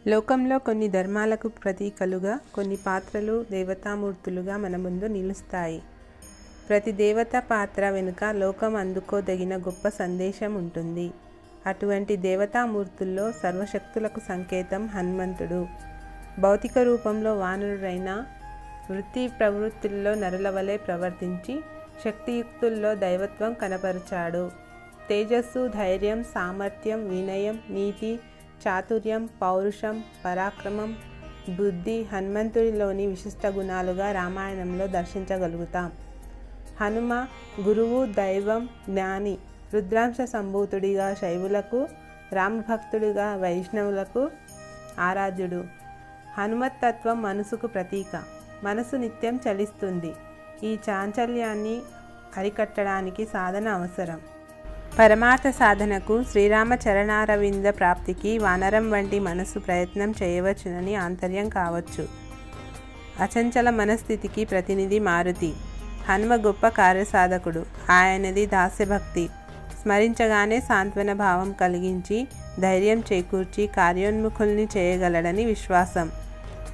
లోకంలో కొన్ని ధర్మాలకు ప్రతీకలుగా, కొన్ని పాత్రలు దేవతామూర్తులుగా మన ముందు నిలుస్తాయి. ప్రతి దేవత పాత్ర వెనుక లోకం అందుకోదగిన గొప్ప సందేశం ఉంటుంది. అటువంటి దేవతామూర్తుల్లో సర్వశక్తులకు సంకేతం హనుమంతుడు. భౌతిక రూపంలో వానరుడైన వృత్తి ప్రవృత్తుల్లో నరుల వలె ప్రవర్తించి శక్తియుక్తుల్లో దైవత్వం కనపరిచాడు. తేజస్సు, ధైర్యం, సామర్థ్యం, వినయం, నీతి, చాతుర్యం, పౌరుషం, పరాక్రమం, బుద్ధి హనుమంతుడిలోని విశిష్ట గుణాలుగా రామాయణంలో దర్శించగలుగుతాం. హనుమ గురువు, దైవం, జ్ఞాని, రుద్రాంశ సంభూతుడిగా శైవులకు, రామభక్తుడిగా వైష్ణవులకు ఆరాధ్యుడు. హనుమత్తత్వం మనసుకు ప్రతీక. మనసు నిత్యం చలిస్తుంది. ఈ చాంచల్యాన్ని అరికట్టడానికి సాధన అవసరం. పరమార్థ సాధనకు శ్రీరామ చరణారవింద ప్రాప్తికి వానరం వంటి మనసు ప్రయత్నం చేయవచ్చునని ఆంతర్యం కావచ్చు. అచంచల మనస్థితికి ప్రతినిధి మారుతి. హనుమ గొప్ప కార్యసాధకుడు. ఆయనది దాస్యభక్తి. స్మరించగానే సాంత్వన భావం కలిగించి ధైర్యం చేకూర్చి కార్యోన్ముఖుల్ని చేయగలడని విశ్వాసం.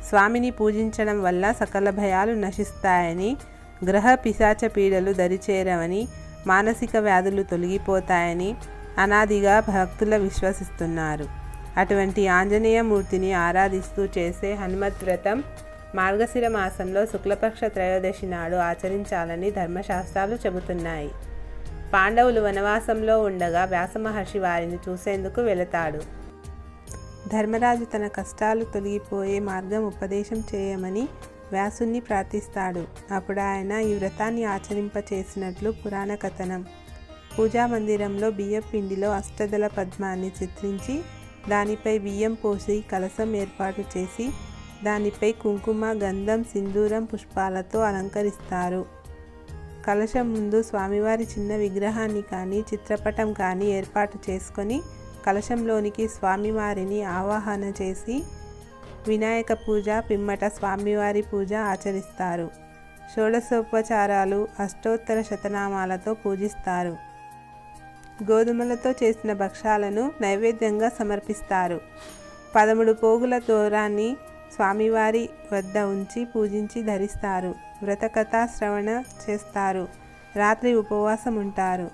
స్వామిని పూజించడం వల్ల సకల భయాలు నశిస్తాయని, గ్రహ పిశాచ పీడలు దరిచేరవని, మానసిక వ్యాధులు తొలగిపోతాయని అనాదిగా భక్తులు విశ్వసిస్తున్నారు. అటువంటి ఆంజనేయమూర్తిని ఆరాధిస్తూ చేసే హనుమత్ వ్రతం మార్గశిర మాసంలో శుక్లపక్ష త్రయోదశి నాడు ఆచరించాలని ధర్మశాస్త్రాలు చెబుతున్నాయి. పాండవులు వనవాసంలో ఉండగా వ్యాసమహర్షి వారిని చూసేందుకు వెళతాడు. ధర్మరాజు తన కష్టాలు తొలగిపోయే మార్గం ఉపదేశం చేయమని వ్యాసుని ప్రార్థిస్తాడు. అప్పుడు ఆయన ఈ వ్రతాన్ని ఆచరింపచేసినట్లు పురాణ కథనం. పూజా మందిరంలో బియ్యం పిండిలో అష్టదళ పద్మాన్ని చిత్రించి దానిపై బియ్యం పోసి కలశం ఏర్పాటు చేసి దానిపై కుంకుమ, గంధం, సింధూరం, పుష్పాలతో అలంకరిస్తారు. కలశం ముందు స్వామివారి చిన్న విగ్రహాన్ని కానీ చిత్రపటం కానీ ఏర్పాటు చేసుకొని కలశంలోనికి స్వామివారిని ఆవాహన చేసి వినాయక పూజ, పిమ్మట స్వామివారి పూజ ఆచరిస్తారు. షోడశోపచారాలు, అష్టోత్తర శతనామాలతో పూజిస్తారు. గోధుమలతో చేసిన భక్షాలను నైవేద్యంగా సమర్పిస్తారు. 13 పోగుల తోరాన్ని స్వామివారి వద్ద ఉంచి పూజించి ధరిస్తారు. వ్రతకథా శ్రవణ చేస్తారు. రాత్రి ఉపవాసం ఉంటారు.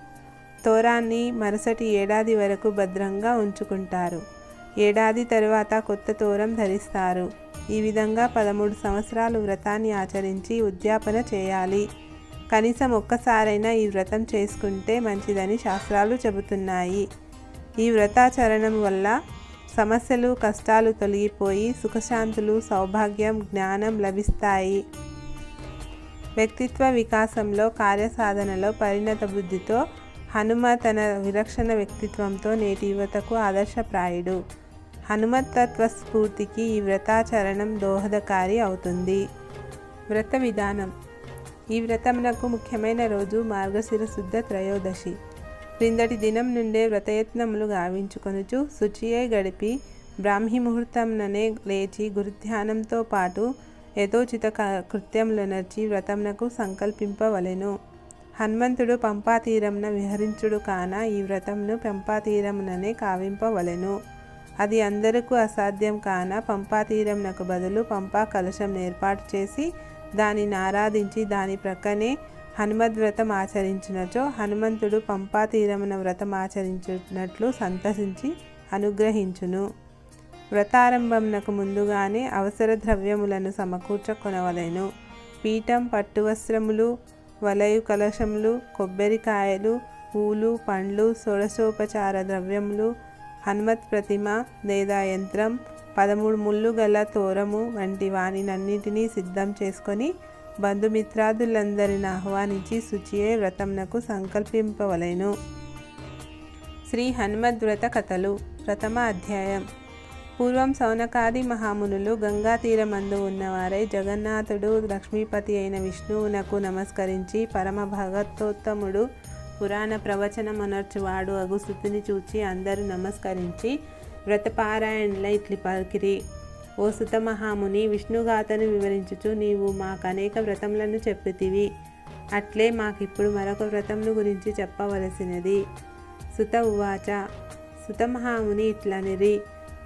తోరాన్ని మరుసటి ఏడాది వరకు భద్రంగా ఉంచుకుంటారు. ఏడాది తరువాత కొత్త తోరం ధరిస్తారు. ఈ విధంగా 13 సంవత్సరాలు వ్రతాన్ని ఆచరించి ఉద్యాపన చేయాలి. కనీసం ఒక్కసారైనా ఈ వ్రతం చేసుకుంటే మంచిదని శాస్త్రాలు చెబుతున్నాయి. ఈ వ్రతాచరణం వల్ల సమస్యలు, కష్టాలు తొలగిపోయి సుఖశాంతులు, సౌభాగ్యం, జ్ఞానం లభిస్తాయి. వ్యక్తిత్వ వికాసంలో, కార్యసాధనలో పరిణత బుద్ధితో హనుమ తన విలక్షణ వ్యక్తిత్వంతో నేటి యువతకు ఆదర్శప్రాయుడు. హనుమత్తత్వ స్ఫూర్తికి ఈ వ్రతాచరణం దోహదకారి అవుతుంది. వ్రత విధానం. ఈ వ్రతమునకు ముఖ్యమైన రోజు మార్గశిర శుద్ధ త్రయోదశి. క్రిందటి దినం నుండే వ్రతయత్నములు గావించుకొనుచు శుచియై గడిపి బ్రాహ్మీ ముహూర్తంననే లేచి గురుధ్యానంతో పాటు యథోచిత కృత్యములనర్చి వ్రతమునకు సంకల్పింపవలెను. హనుమంతుడు పంపాతీరమున విహరించుడు కాన ఈ వ్రతమును పంపాతీరముననే కావింపవలెను. అది అందరకు అసాధ్యం కాన పంపాతీరమునకు బదులు పంపా కలశం ఏర్పాటు చేసి దానిని ఆరాధించి దాని ప్రక్కనే హనుమద్వ్రతం ఆచరించినచో హనుమంతుడు పంపాతీరమున వ్రతం ఆచరించినట్లు సంతసించి అనుగ్రహించును. వ్రతారంభమునకు ముందుగానే అవసర ద్రవ్యములను సమకూర్చుకొనవలెను. పీఠం, పట్టువస్త్రములు, వలయు కలశములు, కొబ్బరికాయలు, పూలు, పండ్లు, షోడశోపచార ద్రవ్యములు, హనుమత్ ప్రతిమ లేదా యంత్రం, 13 ముళ్ళు గల తోరము వంటి వానినన్నిటినీ సిద్ధం చేసుకొని బంధుమిత్రాదులందరిని ఆహ్వానించి శుచియే వ్రతమునకు సంకల్పింపవలెను. శ్రీ హనుమద్వ్రత కథలు. ప్రథమ అధ్యాయం. పూర్వం సౌనకాది మహామునులు గంగా తీరమందు ఉన్నవారై జగన్నాథుడు లక్ష్మీపతి అయిన విష్ణువునకు నమస్కరించి పరమ భగవతోత్తముడు పురాణ ప్రవచనమనర్చువాడు అగు స్థుతిని చూచి అందరూ నమస్కరించి వ్రతపారాయణులై ఇట్లి పలికిరి. ఓ సుత మహాముని, విష్ణుగాథను వివరించుచు నీవు మాకనేక వ్రతములను చెప్పితివి. అట్లే మాకిప్పుడు మరొక వ్రతమును గురించి చెప్పవలసినది. సుత ఉవాచ. సుత మహాముని ఇట్లనిరి.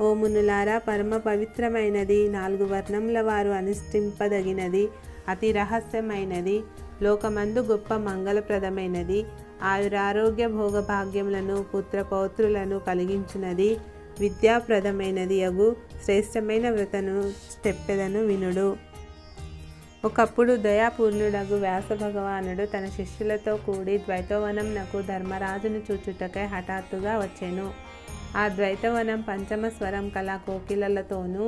ఓ మునులారా, పరమ పవిత్రమైనది, 4 వర్ణముల వారు అనుష్ఠింపదగినది, అతి రహస్యమైనది, లోకమందు గొప్ప మంగళప్రదమైనది, ఆయురారోగ్య భోగభాగ్యములను పుత్రపౌత్రులను కలిగించున్నది, విద్యాప్రదమైనది అగు శ్రేష్టమైన వ్రతను చెప్పెదను వినుడు. ఒకప్పుడు దయాపూర్ణుడగు వ్యాస భగవానుడు తన శిష్యులతో కూడి ద్వైతవనంనకు ధర్మరాజును చూచుటకై హఠాత్తుగా వచ్చెను. ఆ ద్వైతవనం పంచమ స్వరం కల కోకిలలతోనూ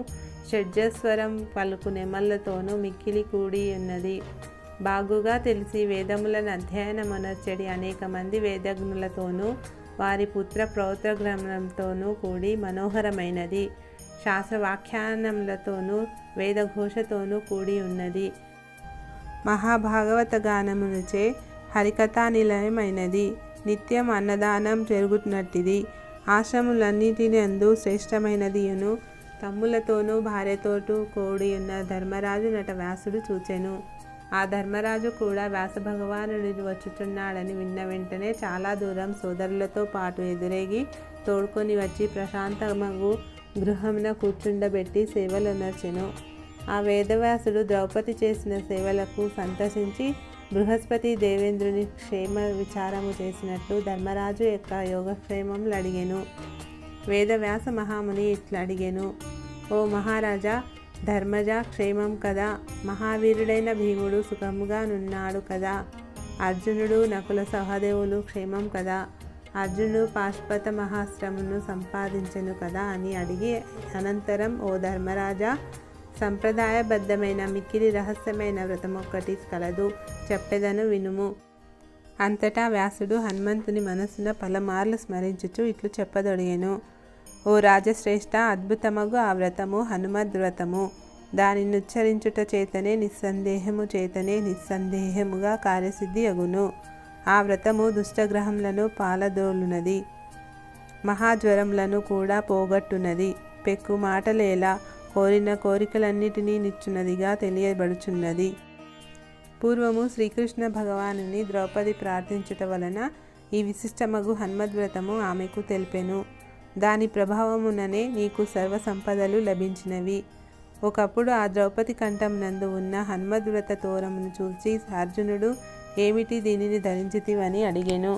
షడ్జస్వరం పలుకు నెమళ్లతోనూ మిక్కిలి కూడి ఉన్నది. బాగుగా తెలిసి వేదములను అధ్యయనమనర్చడి అనేక మంది వేదజ్ఞులతోనూ వారి పుత్ర పౌత్రగ్రహంతోనూ కూడి మనోహరమైనది. శాస్త్రవాఖ్యానములతోనూ వేదఘోషతోనూ కూడి ఉన్నది. మహాభాగవత గానములచే హరికథా నిలయమైనది. నిత్యం అన్నదానం జరుగుతున్నట్టిది. ఆశ్రములన్నిటినందు శ్రేష్టమైనదియును. తమ్ములతోనూ భార్యతోటూ కూడి ఉన్న ధర్మరాజు నట వ్యాసుడు చూచెను. ఆ ధర్మరాజు కూడా వ్యాస భగవానుడు వచ్చుచున్నాడని విన్న వెంటనే చాలా దూరం సోదరులతో పాటు ఎదురేగి తోడ్కొని వచ్చి ప్రశాంతమగు గృహమున కూర్చుండబెట్టి సేవలనర్చెను. ఆ వేదవ్యాసుడు ద్రౌపది చేసిన సేవలకు సంతసించి బృహస్పతి దేవేంద్రుని క్షేమ విచారము చేసినట్లు ధర్మరాజు యొక్క యోగక్షేమములు అడిగెను. వేదవ్యాస మహాముని ఇట్లా అడిగెను: ఓ మహారాజా, ధర్మజ క్షేమం కదా? మహావీరుడైన భీముడు సుఖముగా నున్నాడు కదా? అర్జునుడు నకుల సహదేవులు క్షేమం కదా? అర్జునుడు పాశుపత మహాస్త్రమును సంపాదించెను కదా అని అడిగి అనంతరం, ఓ ధర్మరాజా, సంప్రదాయబద్ధమైన మిక్కిలి రహస్యమైన వ్రతమొక్కటి కలదు, చెప్పెదను వినుము. అంతటా వ్యాసుడు హనుమంతుని మనస్సున పలుమార్లు స్మరించుచు ఇట్లు చెప్పదొడిగెను: ఓ రాజశ్రేష్ఠ, అద్భుతమగు ఆ వ్రతము హనుమద్వ్రతము. దానిని ఉచ్చరించుట చేతనే నిస్సందేహముగా కార్యసిద్ధి అగును. ఆ వ్రతము దుష్టగ్రహములను పాలదోలునది, మహాజ్వరములను కూడా పోగొట్టునది, పెక్కు మాటలేలా కోరిన కోరికలన్నిటినీ నిచ్చున్నదిగా తెలియబడుచున్నది. పూర్వము శ్రీకృష్ణ భగవానుని ద్రౌపది ప్రార్థించుట వలన ఈ విశిష్టమగు హనుమద్వ్రతము ఆమెకు తెలిపెను. దాని ప్రభావముననే నీకు సర్వ సంపదలు లభించినవి. ఒకప్పుడు ఆ ద్రౌపది కంఠం నందు ఉన్న హనుమద్వ్రత తోరమును చూసి అర్జునుడు, ఏమిటి దీనిని ధరించితివని అడిగెను.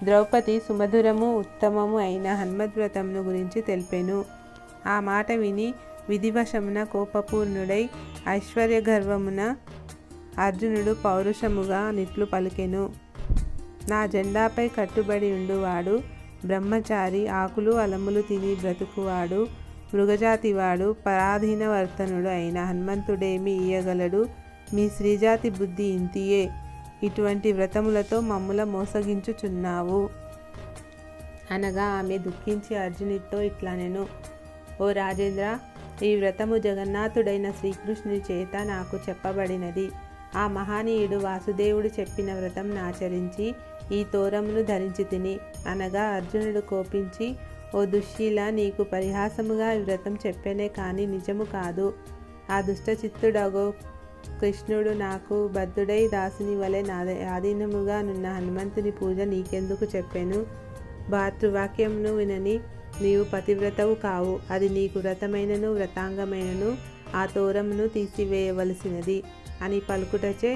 ద్రౌపది సుమధురము ఉత్తమము అయిన హనుమద్వ్రతమును గురించి తెలిపెను. ఆ మాట విని విధివశమున కోపపూర్ణుడై ఐశ్వర్యగర్వమున అర్జునుడు పౌరుషముగా నిట్లు పలికెను: నా జెండాపై కట్టుబడి ఉండువాడు బ్రహ్మచారి, ఆకులు అలములు తిని బ్రతుకువాడు, మృగజాతివాడు, పరాధీనవర్తనుడు అయిన హనుమంతుడేమి ఇయ్యగలడు? మీ స్త్రీజాతి బుద్ధి ఇంతియే. ఇటువంటి వ్రతములతో మమ్ముల మోసగించుచున్నావు అనగా ఆమె దుఃఖించి అర్జునుడితో ఇట్లనెను: ఓ రాజేంద్ర, ఈ వ్రతము జగన్నాథుడైన శ్రీకృష్ణుని చేత నాకు చెప్పబడినది. ఆ మహానీయుడు వాసుదేవుడు చెప్పిన వ్రతం నాచరించి ఈ తోరమును ధరించి తిని అనగా అర్జునుడు కోపించి, ఓ దుశ్శీల, నీకు పరిహాసముగా ఈ వ్రతం చెప్పేనే కానీ నిజము కాదు. ఆ దుష్టచిత్తుడగో కృష్ణుడు నాకు బద్ధుడై దాసుని వలె ఆధీనముగా నున్న హనుమంతుని పూజ నీకెందుకు చెప్పాను? భాతృవాక్యమును వినని నీవు పతివ్రతవు కావు. అది నీకు వ్రతమైనను వ్రతాంగమైనను ఆ తోరమును తీసివేయవలసినది అని పలుకుటచే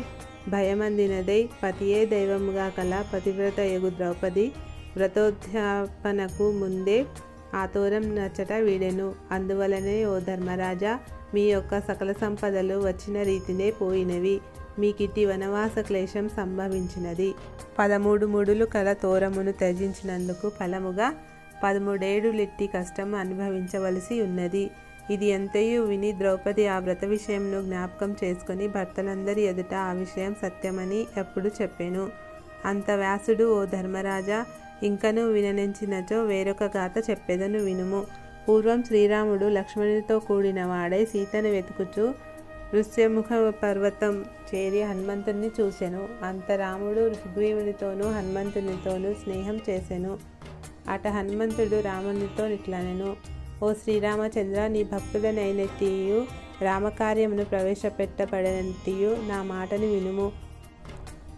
భయమందినదై పతియే దైవముగా కల పతివ్రత యగు ద్రౌపది వ్రతోద్యాపనకు ముందే ఆ తోరం నచ్చట వీడెను. అందువలనే ఓ ధర్మరాజా, మీ యొక్క సకల సంపదలు వచ్చిన రీతినే పోయినవి. మీకిటి వనవాస క్లేశం సంభవించినది. 13 ముడులు కల తోరమును త్యజించినందుకు ఫలముగా 13 ఏడులిట్టి కష్టం అనుభవించవలసి ఉన్నది. ఇది ఎంతయు విని ద్రౌపది ఆ వ్రత విషయంను జ్ఞాపకం చేసుకొని భర్తలందరి ఎదుట ఆ విషయం సత్యమని ఎప్పుడు చెప్పెను. అంత వ్యాసుడు, ఓ ధర్మరాజా, ఇంకనూ విననించినచో వేరొక గాథ చెప్పెదను వినుము. పూర్వం శ్రీరాముడు లక్ష్మణునితో కూడిన వాడై సీతను వెతుకుచూ ఋష్యముఖ పర్వతం చేరి హనుమంతుని చూసెను. అంత రాముడు సుగ్రీవునితోనూ హనుమంతునితోనూ స్నేహం చేసెను. అట హనుమంతుడు రామునితో ఇట్లనెను: ఓ శ్రీరామచంద్ర, నీ భక్తుడనైనట్టియు రామకార్యమును ప్రవేశపెట్టబడినట్టియు నా మాటను వినుము.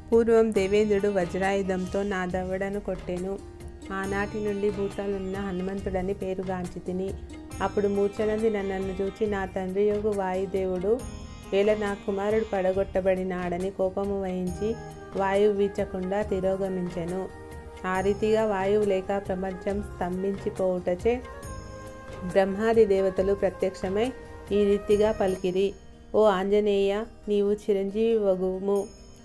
పూర్వం దేవేంద్రుడు వజ్రాయుధంతో నా దవడను కొట్టెను. ఆనాటి నుండి భూతాలున్న హనుమంతుడని పేరుగాంచి తిని. అప్పుడు మూర్ఛనంది నన్ను చూచి నా తండ్రి యొగు వాయుదేవుడు వేళ నా కుమారుడు పడగొట్టబడినాడని కోపము వహించి వాయువు వీచకుండా తిరోగమించెను. ఆ రీతిగా వాయువు లేక ప్రపంచం స్తంభించిపోవుటచే బ్రహ్మాది దేవతలు ప్రత్యక్షమై ఈ రీతిగా పలికిరి: ఓ ఆంజనేయ, నీవు చిరంజీవి వగుము.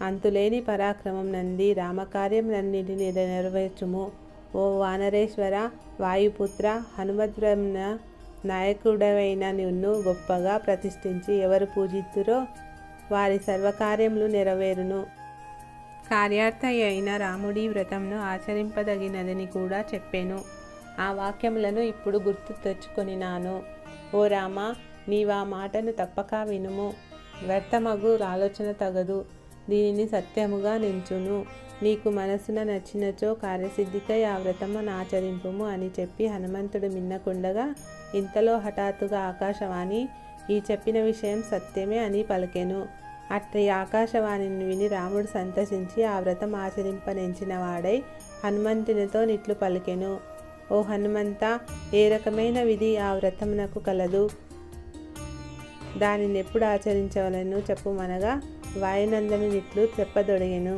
అంతులేని పరాక్రమం నంది రామకార్యములన్నిటిని నెరవేర్చుము. ఓ వానరేశ్వర, వాయుపుత్ర, హనుమద్బ్రహ్మ నాయకుడవైన నిన్ను గొప్పగా ప్రతిష్ఠించి ఎవరు పూజిత్తురో వారి సర్వకార్యములు నెరవేరును. కార్యార్థ అయిన రాముడి వ్రతంను ఆచరింపదగినదని కూడా చెప్పాను. ఆ వాక్యములను ఇప్పుడు గుర్తు తెచ్చుకొనినాను. ఓ రామ, నీవా మాటను తప్పక వినుము. వ్యర్థమగు ఆలోచన తగదు, దీనిని సత్యముగా నించును. నీకు మనసున నచ్చినచో కార్యసిద్ధికై ఆ వ్రతమును ఆచరింపుము అని చెప్పి హనుమంతుడు మిన్నకుండగా ఇంతలో హఠాత్తుగా ఆకాశవాణి ఈ చెప్పిన విషయం సత్యమే అని పలికెను. అట్టి ఆకాశవాణిని విని రాముడు సంతసించి ఆ వ్రతం ఆచరింపనెంచిన వాడై హనుమంతునితో నిట్లు పలికెను: ఓ హనుమంత, ఏ రకమైన విధి ఆ వ్రతమునకు కలదు? దానిని ఎప్పుడు ఆచరించవలను చెప్పుమనగా వాయునందనునిట్లు చెప్పదొడిగెను.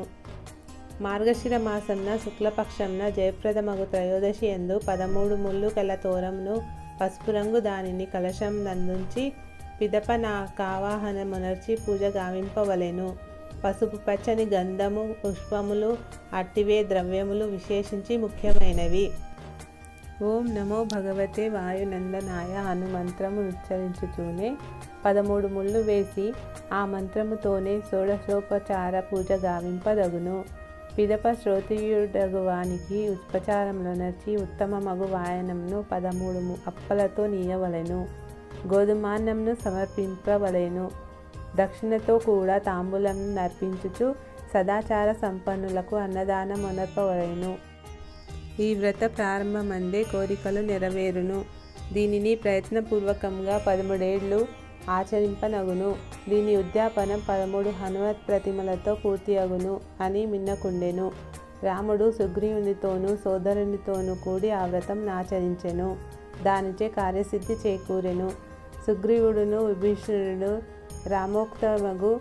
మార్గశిర మాసంన శుక్లపక్షంన జయప్రదమగు త్రయోదశి యందు 13 ముళ్ళు కల తోరమును పసుపు రంగు దానిని కలశం నందుంచి పిదప నా కావాహనమునర్చి పూజ గావింపవలెను. పసుపు పచ్చని గంధము, పుష్పములు, అట్టివే ద్రవ్యములు విశేషించి ముఖ్యమైనవి. ఓం నమో భగవతే వాయునందనాయ అను మంత్రము ఉచ్చరించుచూనే 13 ముళ్ళు వేసి ఆ మంత్రముతోనే షోడశోపచార పూజ గావింపదగును. పిదప శ్రోత్రియుడగువానికి ఉపచారంలో నర్చి ఉత్తమ మగు వాయనంను 13 అప్పలతో నీయవలెను. గోధుమాన్నంను సమర్పింపవలెను. దక్షిణతో కూడా తాంబూలంను నర్పించుచు సదాచార సంపన్నులకు అన్నదానం అనర్పవలెను. ఈ వ్రత ప్రారంభమందే కోరికలు నెరవేరును. దీనిని ప్రయత్నపూర్వకంగా 13 ఏళ్ళు ఆచరింపనగును. దీని ఉద్యాపనం 13 హనుమత్ ప్రతిమలతో పూర్తి అగును అని మిన్నకుండెను. రాముడు సుగ్రీవునితోనూ సోదరునితోనూ కూడి ఆ వ్రతం ఆచరించెను. దానిచే కార్యసిద్ధి చేకూరెను. సుగ్రీవుడును విభీషణుడు రామోక్తమగు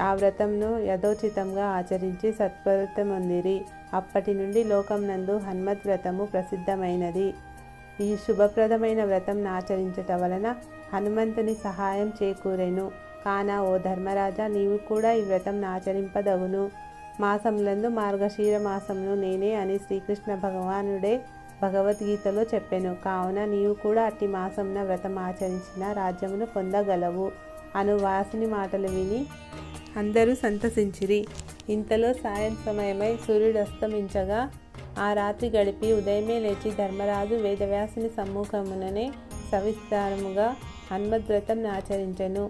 ఆ వ్రతంను యథోచితంగా ఆచరించి సత్ఫలితమొందిరి. అప్పటి నుండి లోకం నందు హనుమద్ వ్రతము ప్రసిద్ధమైనది. ఈ శుభప్రదమైన వ్రతం ఆచరించట వలన హనుమంతుని సహాయం చేకూరెను. కాన ఓ ధర్మరాజా, నీవు కూడా ఈ వ్రతం ఆచరింపదగును. మాసములందు మార్గశీర మాసమును నేనే అని శ్రీకృష్ణ భగవానుడే భగవద్గీతలో చెప్పెను. కావున నీవు కూడా అట్టి మాసమున వ్రతం ఆచరించిన రాజ్యమును పొందగలవు అను వాసుని మాటలు విని అందరూ సంతసించిరి. ఇంతలో సాయం సమయమై సూర్యుడస్తమించగా ఆ రాత్రి గడిపి ఉదయమే లేచి ధర్మరాజు వేదవ్యాసుని సమ్ముఖముననే సవిస్తారముగా హనుమద్వ్రతం ఆచరించెను.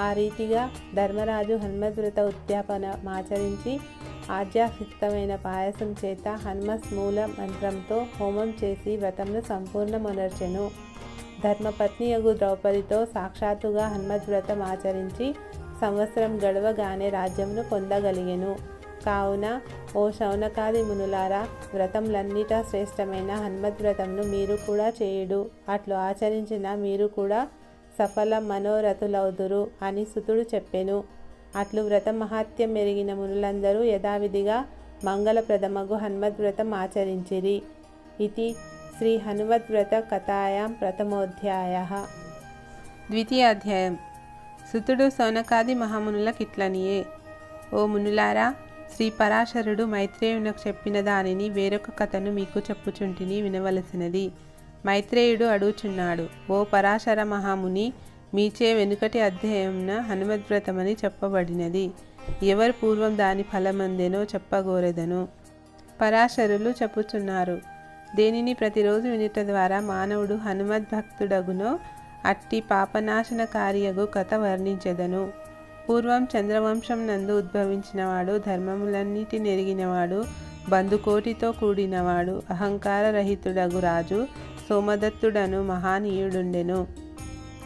ఆ రీతిగా ధర్మరాజు హనుమద్వ్రత ఉద్యాపనమాచరించి ఆధ్యాత్మికమైన పాయసం చేత హనుమస్మూల మంత్రంతో హోమం చేసి వ్రతంను సంపూర్ణమునర్చెను. ధర్మపత్నియగు ద్రౌపదితో సాక్షాత్తుగా హనుమద్వ్రతం ఆచరించి సంవత్సరం గడవగానే రాజ్యమును పొందగలిగెను. కావున ఓ శౌనకాది మునులారా, వ్రతములన్నిటా శ్రేష్టమైన హనుమద్వ్రతమును మీరు కూడా చేయుడు. అట్లు ఆచరించిన మీరు కూడా సఫల మనోరథులౌదురు అని సుతుడు చెప్పెను. అట్లు వ్రత మహాత్యం మెరిగిన మునులందరూ యథావిధిగా మంగళప్రదమగు హనుమద్వ్రతం ఆచరించిరి. ఇది శ్రీ హనుమద్వ్రత కథాయాం ప్రథమోధ్యాయః. ద్వితీయాధ్యాయం. సుతుడు శౌనకాది మహామునులకిట్లనియే: ఓ మునులారా, శ్రీ పరాశరుడు మైత్రేయునకు చెప్పిన దానిని వేరొక కథను మీకు చెప్పుచుంటిని, వినవలసినది. మైత్రేయుడు అడుగుచున్నాడు: ఓ పరాశర మహాముని, మీచే వెనుకటి అధ్యాయమున హనుమద్వ్రతమని చెప్పబడినది. ఎవరు పూర్వం దాని ఫలమందెనో చెప్పగోరెదను. పరాశరులు చెప్పుచున్నారు: దేనిని ప్రతిరోజు వినుట ద్వారా మానవుడు హనుమద్భక్తుడగునో అట్టి పాపనాశనకారియగు కథ వర్ణించెదను. పూర్వం చంద్రవంశం నందు ఉద్భవించినవాడు, ధర్మములన్నిటి నెరిగినవాడు, బంధుకోటితో కూడినవాడు, అహంకార రహితుడగు రాజు సోమదత్తుడను మహానీయుడుండెను.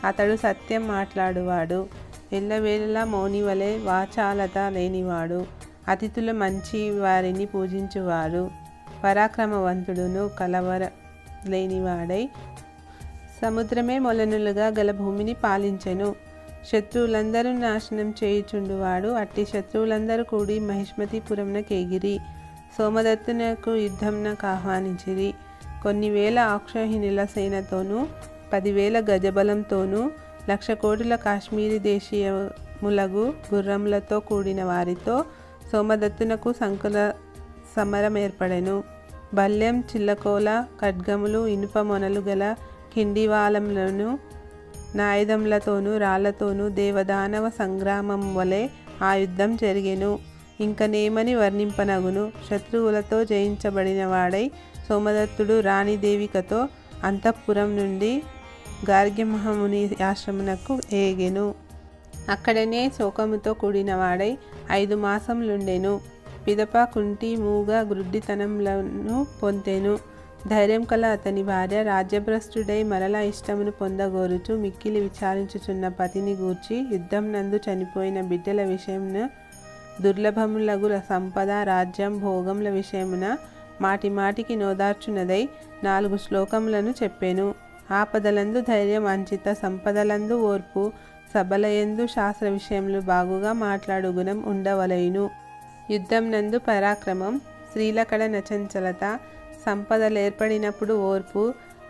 అతడు సత్యం మాట్లాడువాడు, ఎల్లవేళలా మౌనివలే వాచాలత లేనివాడు, అతిథుల మంచి వారిని పూజించువాడు, పరాక్రమవంతుడును కలవర లేనివాడై సముద్రమే మొలనులుగా గల భూమిని పాలించెను. శత్రువులందరూ నాశనం చేయుచుండువాడు. అట్టి శత్రువులందరూ కూడి మహిష్మతిపురమునకేగిరి. సోమదత్తునకు యుద్ధంనకు ఆహ్వానించిరి. కొన్ని వేల అక్షోహిణుల సేనతోనూ 10,000 గజబలంతోనూ 1,00,000 కోటుల కాశ్మీరీ దేశీయములగు గుర్రములతో కూడిన వారితో సోమదత్తునకు సంకుల సమరం ఏర్పడెను. బల్యం, చిల్లకోల, ఖడ్గములు, ఇనుప మొనలు గల కిండివాలములను నాయుధములతోనూ రాళ్లతోనూ దేవదానవ సంగ్రామం వలె ఆ యుద్ధం జరిగెను. ఇంకనేమని వర్ణింపనగును. శత్రువులతో జయించబడిన వాడై సోమదత్తుడు రాణి దేవికతో అంతఃపురం నుండి గార్గ్యమహాముని ఆశ్రమునకు ఏగెను. అక్కడనే శోకముతో కూడిన వాడై 5 మాసములుండెను. పిదప కుంటి, మూగ, గ్రుడ్డితనములను పొందెను. ధైర్యం కల అతని భార్య రాజ్యభ్రష్టుడై మరలా ఇష్టమును పొందగోరుచు మిక్కిలి విచారించుచున్న పతిని గూర్చి యుద్ధం నందు చనిపోయిన బిడ్డల విషయమున దుర్లభములగు సంపద, రాజ్యం, భోగముల విషయమున మాటి మాటికి నోదార్చునదై 4 శ్లోకములను చెప్పెను. ఆపదలందు ధైర్యం అంచిత, సంపదలందు ఓర్పు, సభలయందు శాస్త్ర విషయములు బాగుగా మాట్లాడు గుణం ఉండవలయును. యుద్ధం నందు పరాక్రమం, స్త్రీలకడ నచంచలత, సంపదలేర్పడినప్పుడు ఓర్పు,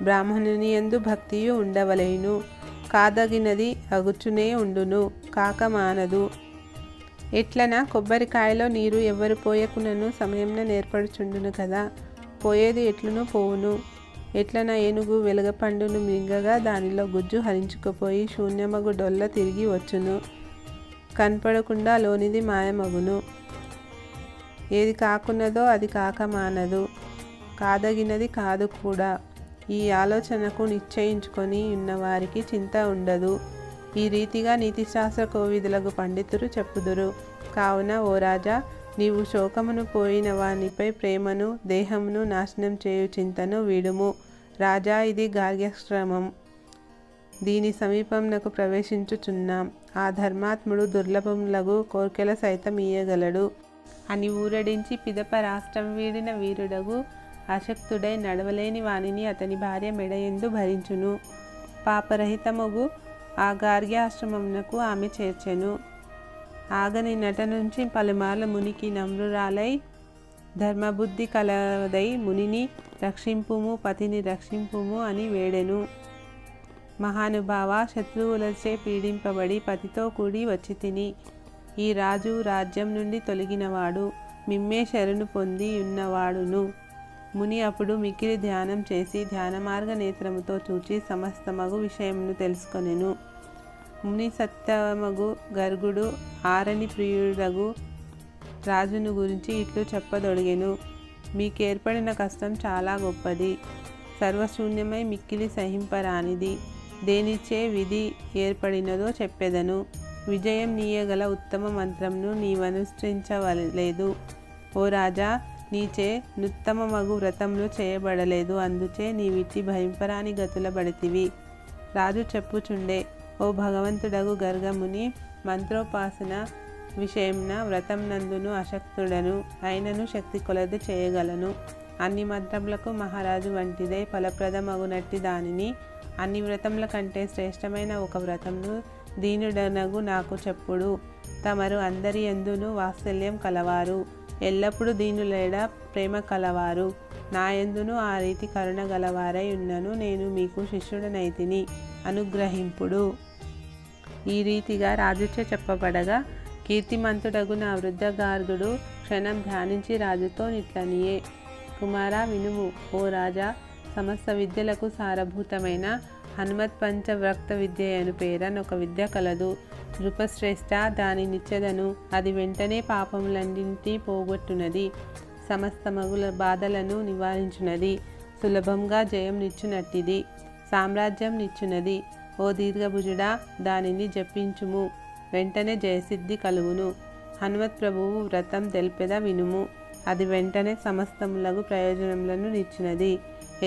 బ్రాహ్మణుని యందు భక్తియు ఉండవలయును. కాదగినది అగుచునే ఉండును, కాక మానదు. ఎట్లనా కొబ్బరికాయలో నీరు ఎవ్వరు పోయకునను సమయంన నేర్పడుచుండును కదా. పోయేది ఎట్లును పోవును. ఎట్లన ఏనుగు వెలగపండును మింగగా దానిలో గుజ్జు హరించుకుపోయి శూన్యమగు డొల్ల తిరిగి వచ్చును. కనపడకుండా లోనిది మాయమగును. ఏది కాకున్నదో అది కాక మానదు, కాదగినది కాదు కూడా. ఈ ఆలోచనకు నిశ్చయించుకొని ఉన్నవారికి చింత ఉండదు. ఈ రీతిగా నీతిశాస్త్ర కోవిదులకు పండితులు చెప్పుదురు. కావున ఓ రాజా, నీవు శోకమును పోయిన వానిపై ప్రేమను, దేహమును నాశనం చేయు చింతను వీడుము. రాజా, ఇది గార్గ్యాశ్రమం. దీని సమీపంనకు ప్రవేశించుచున్నాం. ఆ ధర్మాత్ముడు దుర్లభములగు కోర్కెల సైతం ఇయ్యగలడు అని ఊరడించి పిదప రాష్ట్రం వీడిన వీరుడగు అశక్తుడై నడవలేని వానిని అతని భార్య మెడయందు భరించును. పాపరహితముగు ఆ గార్గ్యాశ్రమమునకు ఆమె చేర్చెను. ఆగని నట నుంచి పలుమార్లు మునికి నమ్రురాలై ధర్మబుద్ధి కలదై మునిని రక్షింపుము, పతిని రక్షింపుము అని వేడెను. మహానుభావ, శత్రువులచే పీడింపబడి పతితో కూడి వచ్చి తిని. ఈ రాజు రాజ్యం నుండి తొలగినవాడు, మిమ్మే శరణు పొంది ఉన్నవాడును. ముని అప్పుడు మిక్కిలి ధ్యానం చేసి ధ్యానమార్గ నేత్రముతో చూచి సమస్తమగు విషయమును తెలుసుకొనెను. ముని సత్యమగు గర్గుడు ఆరని ప్రియుడగు రాజును గురించి ఇట్లు చెప్పదొడిగెను. మీకేర్పడిన కష్టం చాలా గొప్పది, సర్వశూన్యమై మిక్కిలి సహింపరానిది. దేనిచే విధి ఏర్పడినదో చెప్పెదను. విజయం నీయగల ఉత్తమ మంత్రమును నీవనుష్ఠించవలేదు. ఓ రాజా, నీచే నుత్తమమగు వ్రతములు చేయబడలేదు. అందుచే నీవిటి భయంపరాని గతుల బడితివి. రాజు చెప్పుచుండే, ఓ భగవంతుడగు గర్గముని, మంత్రోపాసన విషయంన వ్రతం నందును అశక్తుడను, అయినను శక్తి కొలది చేయగలను. అన్ని మంత్రములకు మహారాజు వంటిదే ఫలప్రదమగునట్టి దానిని, అన్ని వ్రతముల కంటే శ్రేష్టమైన ఒక వ్రతమును దీనుడనగు నాకు చెప్పుడు. తమరు అందరి యందును వాత్సల్యం కలవారు, ఎల్లప్పుడూ దీనులేడ ప్రేమ కలవారు. నా యందును ఆ రీతి కరుణ గలవారై ఉన్నను. నేను మీకు శిష్యుడనైతిని, అనుగ్రహింపుడు. ఈ రీతిగా రాజుచే చెప్పబడగా కీర్తిమంతుడగు నా వృద్ధ గార్గుడు క్షణం ధ్యానించి రాజుతో నిట్లనియే, కుమారా వినుము. ఓ రాజా, సమస్త విద్యలకు సారభూతమైన హనుమత్ పంచవ్రక్త విద్య అను పేరనొక విద్య కలదు. నృపశ్రేష్ఠ, దాని నిచ్చెదను. అది వెంటనే పాపములన్నింటినీ పోగొట్టునది, సమస్త మగుల బాధలను నివారించున్నది, సులభంగా జయం నిచ్చునట్టిది, సామ్రాజ్యం నిచ్చున్నది. ఓ దీర్ఘభుజుడా, దానిని జపించుము, వెంటనే జయసిద్ధి కలుగును. హనుమత్ ప్రభువు వ్రతం తెల్పెద వినుము. అది వెంటనే సమస్తములగు ప్రయోజనములను నిచ్చినది,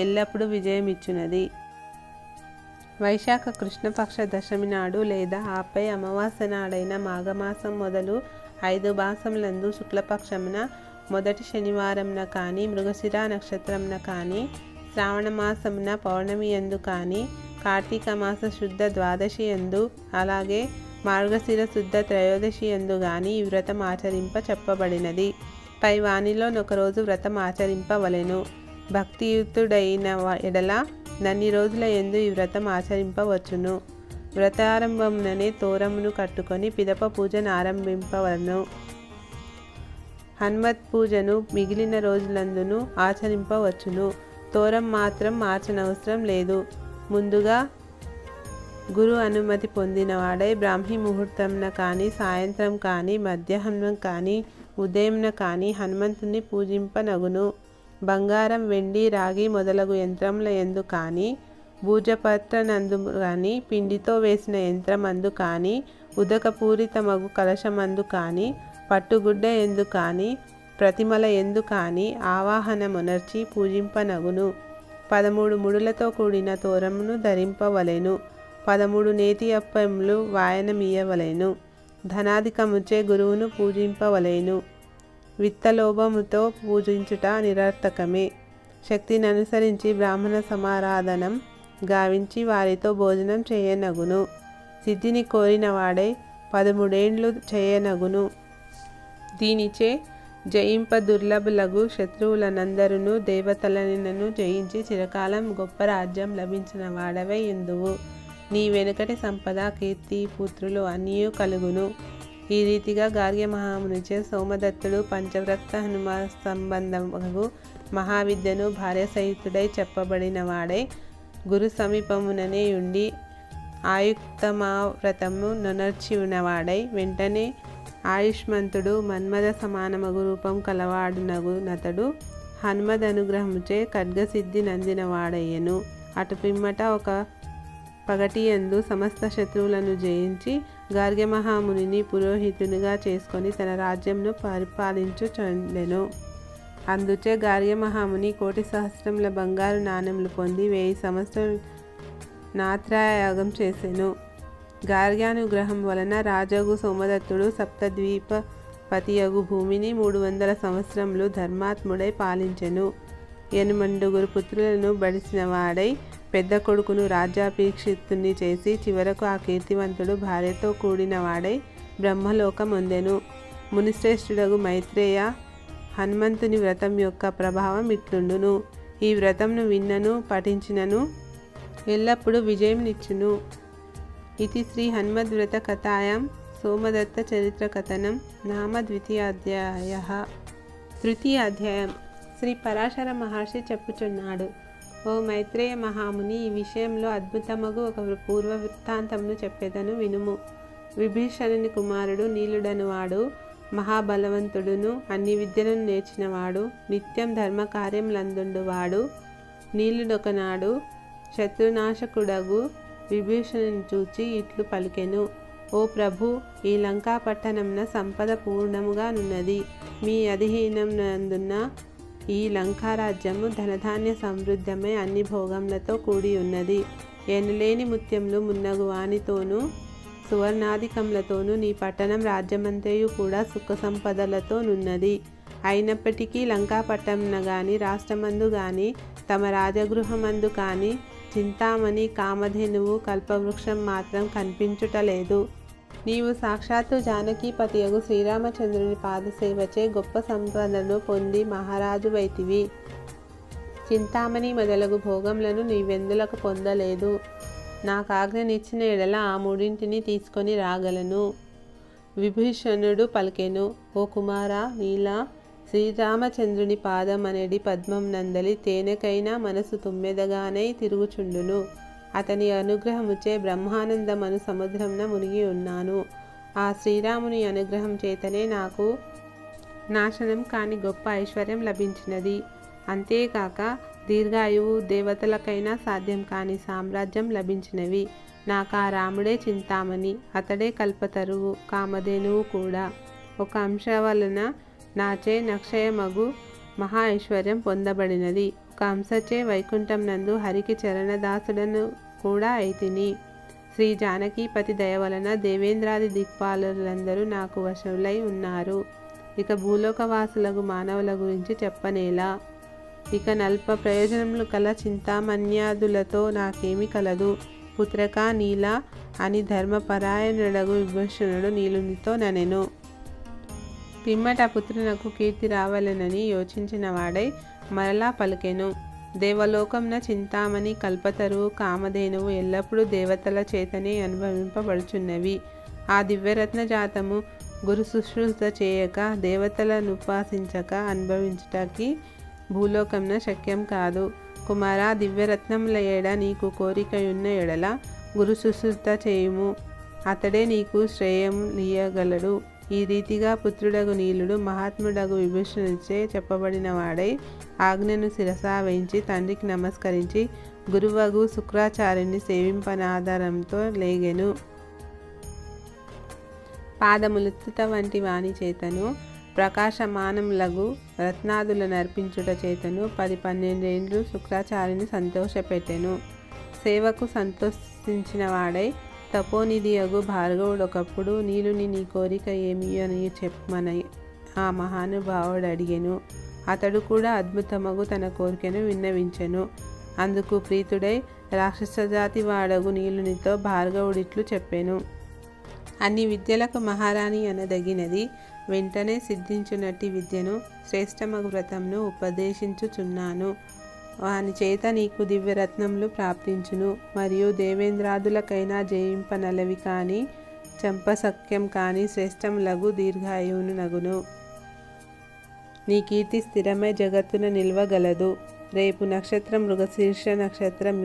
ఎల్లప్పుడూ విజయమిచ్చునది. వైశాఖ కృష్ణపక్ష దశమి నాడు లేదా ఆపై అమావాస్య నాడైన మాఘమాసం మొదలు 5 మాసములందు శుక్లపక్షమున మొదటి శనివారంన కానీ, మృగశిర నక్షత్రంన కానీ, శ్రావణ మాసమున పౌర్ణమి యందు కానీ, కార్తీక మాస శుద్ధ ద్వాదశి యందు అలాగే మార్గశిర శుద్ధ త్రయోదశి యందు గాని ఈ వ్రతం ఆచరింప చెప్పబడినది. పై వానిలోనొక రోజు వ్రతం ఆచరింపవలెను. భక్తియుక్తుడైన ఎడల నన్ని రోజుల యందు ఈ వ్రతం ఆచరింపవచ్చును. వ్రతారంభముననే తోరమును కట్టుకొని పిదప పూజను ఆరంభింపవలను. హనుమత్ పూజను మిగిలిన రోజులందును ఆచరింపవచ్చును. తోరం మాత్రం మార్చనవసరం లేదు. ముందుగా గురు అనుమతి పొందినవాడై బ్రాహ్మీ ముహూర్తంన కానీ, సాయంత్రం కానీ, మధ్యాహ్నం కానీ, ఉదయంన కానీ హనుమంతుని పూజింపనగును. బంగారం, వెండి, రాగి మొదలగు యంత్రముల యందు కానీ, భూజపత్రనందు కానీ, పిండితో వేసిన యంత్రమందు కానీ, ఉదకపూరితమగు కలశమందు కానీ, పట్టుగుడ్డ ఎందు కానీ, ప్రతిమల ఎందు కానీ ఆవాహనమునర్చి పూజింపనగును. 13 ముడులతో కూడిన తోరమును ధరింపవలెను. 13 నేతి అప్పములు వాయనమియ్యవలెను. ధనాధికముచే గురువును పూజింపవలెను. విత్తలోభముతో పూజించుట నిరర్థకమే. శక్తిని అనుసరించి బ్రాహ్మణ సమారాధనం గావించి వారితో భోజనం చేయనగును. సిద్ధిని కోరిన వాడై 13 ఏండ్లు చేయనగును. దీనిచే జయింప దుర్లభులగు శత్రువులనందరును దేవతలనను జయించి చిరకాలం గొప్ప రాజ్యం లభించిన వాడవై ఎందువు. నీ వెనుకటి సంపద, కీర్తి, పుత్రులు అన్నీయూ కలుగును. ఈ రీతిగా గార్గ్య మహామునిచే సోమదత్తుడు పంచవ్రత హనుమ సంబంధము మహావిద్యను భార్య సహితుడై చెప్పబడిన వాడై గురు సమీపముననే ఉండి ఆయుక్తమావ్రతము నొనర్చి ఉన్నవాడై వెంటనే ఆయుష్మంతుడు మన్మథ సమానమగు రూపం కలవాడునగు నతడు హనుమద్ అనుగ్రహముచే ఖడ్గసిద్ధి నందినవాడయ్యను. అటు పిమ్మట ఒక పగటియందు సమస్త శత్రువులను జయించి గార్గ్య మహామునిని పురోహితునిగా చేసుకొని తన రాజ్యంను పరిపాలించుచుండెను. అందుచే గార్గ్య మహాముని 1,000 సహస్రముల బంగారు నాణెములు పొంది 1000 సంవత్సరం నాత్రయాగం చేసెను. గార్గ్యానుగ్రహం వలన రాజగు సోమదత్తుడు సప్తద్వీపపతియగు భూమిని 300 సంవత్సరములు ధర్మాత్ముడై పాలించెను. 8 పుత్రులను బడిసిన వాడై పెద్ద కొడుకును రాజ్యాభిషిక్తుని చేసి చివరకు ఆ కీర్తివంతుడు భార్యతో కూడిన వాడై బ్రహ్మలోకం పొందెను. మునిశ్రేష్ఠుడగు మైత్రేయ, హనుమంతుని వ్రతం యొక్క ప్రభావం ఇట్లుండును. ఈ వ్రతంను విన్నను పఠించినను ఎల్లప్పుడూ విజయం నిచ్చును. ఇది శ్రీ హనుమద్వ్రత కథాయాం సోమదత్త చరిత్ర కథనం నామ ద్వితీయాధ్యాయః. తృతీయ అధ్యాయం. శ్రీ పరాశర మహర్షి చెప్పుచున్నాడు. ఓ మైత్రేయ మహాముని, ఈ విషయంలో అద్భుతమగు ఒక పూర్వ వృత్తాంతమును చెప్పేదను వినుము. విభీషణుని కుమారుడు నీలుడను వాడు మహాబలవంతుడును అన్ని విద్యలను నేర్చినవాడు నిత్యం ధర్మకార్యములందుండువాడు. నీలుడొకనాడు శత్రునాశకుడగు విభీషణుని చూచి ఇట్లు పలికెను. ఓ ప్రభు, ఈ లంకా పట్టణంన సంపద పూర్ణముగా నున్నది. మీ అధీనమునందున్న ఈ లంకారాజ్యము ధనధాన్య సమృద్ధమై అన్ని భోగములతో కూడి ఉన్నది. ఎనలేని ముత్యములు మున్నగు వానితోనూ సువర్ణాధికములతోనూ నీ పట్టణం రాజ్యమంతయు కూడా సుఖ సంపదలతో నున్నది. అయినప్పటికీ లంకాపట్టణమున గాని రాష్ట్రమందు గాని తమ రాజగృహమందు కానీ చింతామణి, కామధేనువు, కల్పవృక్షం మాత్రం కనిపించుటలేదు. నీవు సాక్షాత్తు జానకీపతియగు శ్రీరామచంద్రుని పాదసేవచే గొప్ప సంపదను పొంది మహారాజు వైతివి. చింతామణి మొదలగు భోగములను నీవెందులకు పొందలేదు? నాకు ఆజ్ఞనిచ్చిన ఎడల ఆ మూడింటిని తీసుకొని రాగలను. విభీషణుడు పలికెను. ఓ కుమారా, నీలా శ్రీరామచంద్రుని పాదం అనేది పద్మం నందలి తేనెకైనా మనసు తుమ్మెదగానై తిరుగుచుండును. అతని అనుగ్రహముచే బ్రహ్మానందమను సముద్రంన మునిగి ఉన్నాను. ఆ శ్రీరాముని అనుగ్రహం చేతనే నాకు నాశనం కాని గొప్ప ఐశ్వర్యం లభించినది. అంతేకాక దీర్ఘాయువు, దేవతలకైనా సాధ్యం కాని సామ్రాజ్యం లభించినవి. నాకు ఆ రాముడే చింతామణి, అతడే కల్పతరువు, కామధేనువు కూడా. ఒక అంశ వలన నాచే నక్షయమగు మహా ఐశ్వర్యం పొందబడినది. ఒక అంశచే వైకుంఠం నందు హరికి చరణదాసుడను కూడా అయితిని. శ్రీ జానకీపతి దయ వలన దేవేంద్రాది దిక్పాలులందరూ నాకు వశులై ఉన్నారు. ఇక భూలోకవాసులకు మానవుల గురించి చెప్పనేలా. ఇక నల్ప ప్రయోజనములు కల చింతామణ్యాదులతో నాకేమి కలదు. పుత్రక నీల అని ధర్మపరాయణుడగు విభీషణుడు నీలునితో ననెను. పిమ్మట పుత్రునకు కీర్తి రావాలనని యోచించిన వాడై మరలా పలికెను. దేవలోకంన చింతామణి కల్పతరువు కామధేనువు ఎల్లప్పుడూ దేవతల చేతనే అనుభవింపబడుచున్నవి. ఆ దివ్యరత్న జాతము గురు శుశ్రూష చేయక దేవతలనుపాసించక అనుభవించుటకి భూలోకంన శక్యం కాదు. కుమారా, దివ్యరత్నముల ఏడ నీకు కోరికయున్న ఎడల గురు శుశ్రూష చేయుము, అతడే నీకు శ్రేయము లీయగలడు. ఈ రీతిగా పుత్రుడగు నీలుడు మహాత్ముడగు విభీషణునిచే చెప్పబడిన వాడై ఆజ్ఞను శిరసా వహించి తండ్రికి నమస్కరించి గురువగు శుక్రాచార్యుని సేవింపనాధారంతో లేగెను. పాదములుత్తుత వంటి వాణి చేతను ప్రకాశమానములగు రత్నాదులను అర్పించుట చేతను 10-12 ఏండ్లు శుక్రాచార్యుని సంతోషపెట్టెను. సేవకు సంతోషించిన వాడై తపోనిధియగు భార్గవుడొకప్పుడు నీలుని నీ కోరిక ఏమి అని చెప్పమని ఆ మహానుభావుడు అడిగెను. అతడు కూడా అద్భుతమగు తన కోరికను విన్నవించెను. అందుకు ప్రీతుడై రాక్షసజాతి వాడగు నీలునితో భార్గవుడిట్లు చెప్పెను. అన్ని విద్యలకు మహారాణి అనదగినది, వెంటనే సిద్ధించునట్టి విద్యను శ్రేష్టమగు వ్రతంను ఉపదేశించుచున్నాను. వాని చేత నీకు దివ్యరత్నములు ప్రాప్తించును. మరియు దేవేంద్రాదులకైనా జయింపనలవి కానీ చంపసఖ్యం కానీ శ్రేష్టములగు దీర్ఘాయువును నగును. నీ కీర్తి స్థిరమై జగత్తున నిల్వగలదు. రేపు నక్షత్రం మృగశీర్ష నక్షత్రం